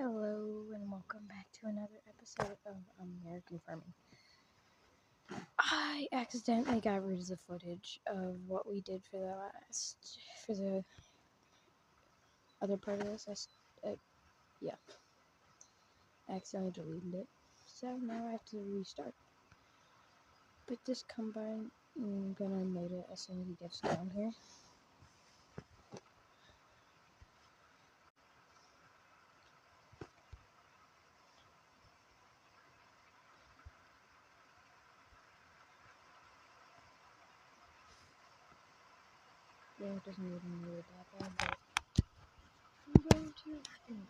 Hello and welcome back to another episode of American Farming. I accidentally got rid of the footage of what we did for the other part of this. I accidentally deleted it, so now I have to restart. But this combine, I'm gonna unload it as soon as he gets down here. Yeah, it doesn't even load that bad, but I'm going to anyway.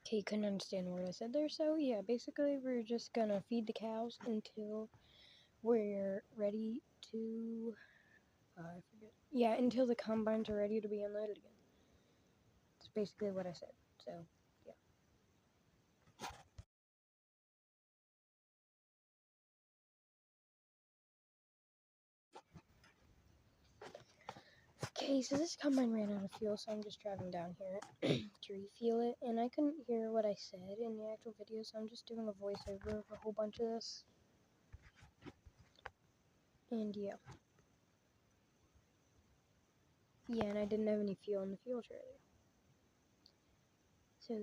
Okay, you couldn't understand what I said there, so yeah, basically we're just gonna feed the cows until we're ready to, I forget. Yeah, until the combines are ready to be unloaded again. That's basically what I said, so yeah. Okay, so this combine ran out of fuel, so I'm just driving down here to refuel it, and I couldn't hear what I said in the actual video, so I'm just doing a voiceover of a whole bunch of this. And yeah. Yeah, and I didn't have any fuel in the fuel trailer. So,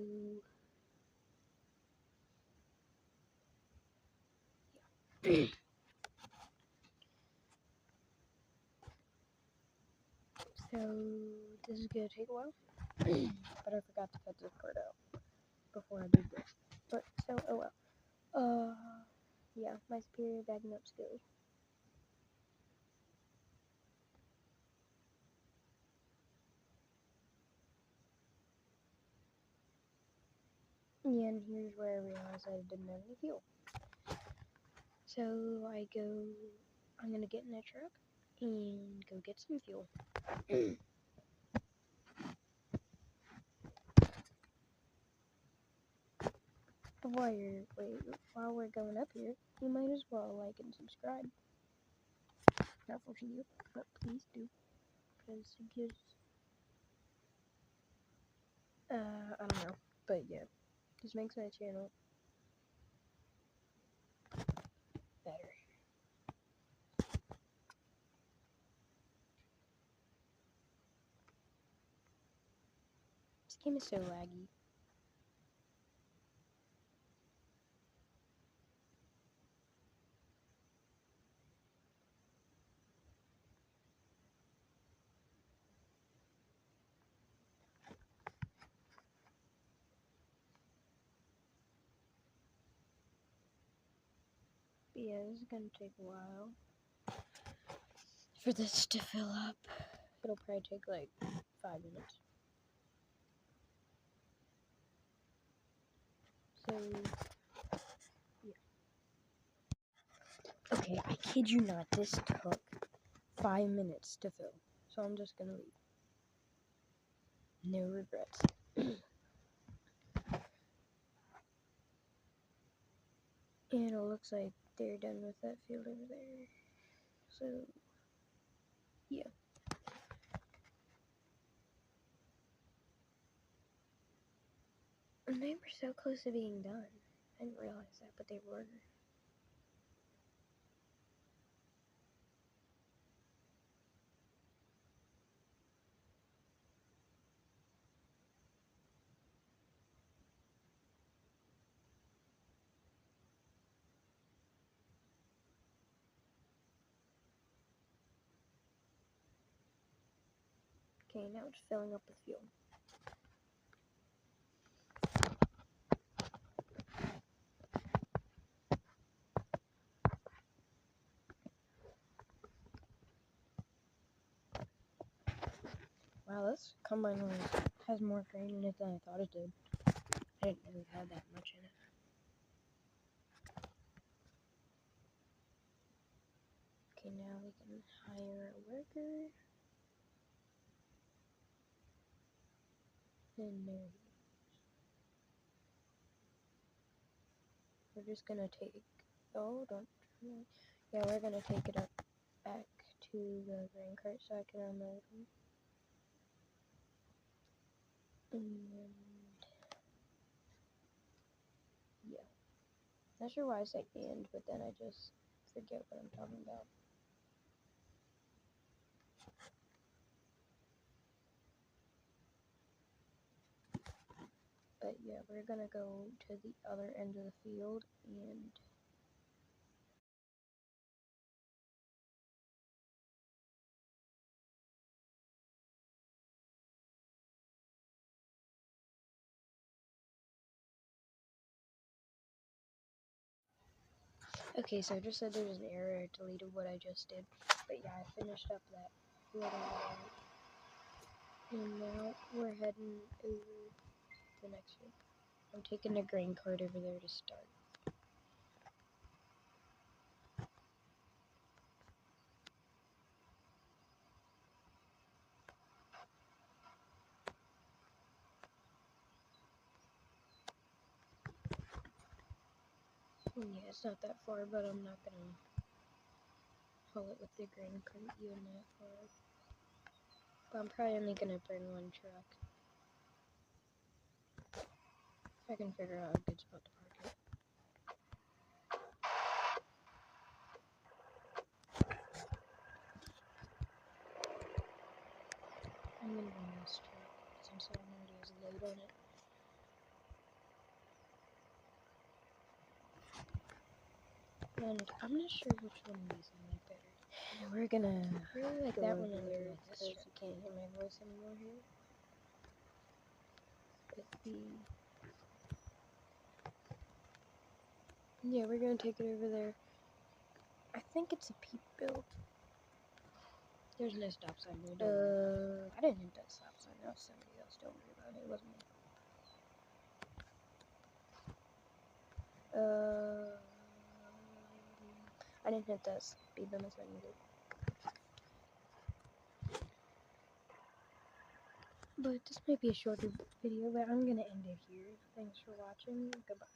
yeah. So, this is gonna take a while, but I forgot to cut this part out before I did this. But, so, oh well. Yeah, my superior bagging up skills. Yeah, and here's where I realized I didn't have any fuel. So I'm gonna get in that truck and go get some fuel. While we're going up here, you might as well like and subscribe. Not forcing you, but please do, because it gives, I don't know, but yeah, this makes my channel better. This game is so laggy. But yeah, this is gonna take a while for this to fill up. It'll probably take like 5 minutes. So, yeah. Okay, I kid you not, this took 5 minutes to fill. So I'm just gonna leave. No regrets. And it looks like they're done with that field over there. So, yeah. And they were so close to being done. I didn't realize that, but they were. Okay, now it's filling up with fuel. Wow, this combine has more grain in it than I thought it did. I didn't know it had that much in it. Okay, now we can hire a worker. And there he is. We're just gonna take, oh, don't, yeah, we're gonna take it up back to the grain cart so I can unload them. And, yeah. Not sure why I say and, but then I just forget what I'm talking about. But yeah, we're gonna go to the other end of the field and okay, so I just said there's an error. I deleted what I just did. But yeah, I finished up that field and now we're heading over the next field. I'm taking the grain cart over there to start. Yeah, it's not that far, but I'm not gonna haul it with the grain cart even that far. But I'm probably only gonna bring one truck. I can figure out a good spot to park it. I'm gonna bring this truck since I already has a load on it. And I'm not sure which one of these I like better. We're gonna really like that one in there because you can't hear my voice anymore here. But yeah, we're gonna take it over there. I think it's a Peterbilt. There's no stop sign there. I didn't hit that stop sign. That was somebody else. Don't worry about it. It wasn't me. I didn't hit that speed limit sign either. But this might be a shorter video, but I'm gonna end it here. Thanks for watching. Goodbye.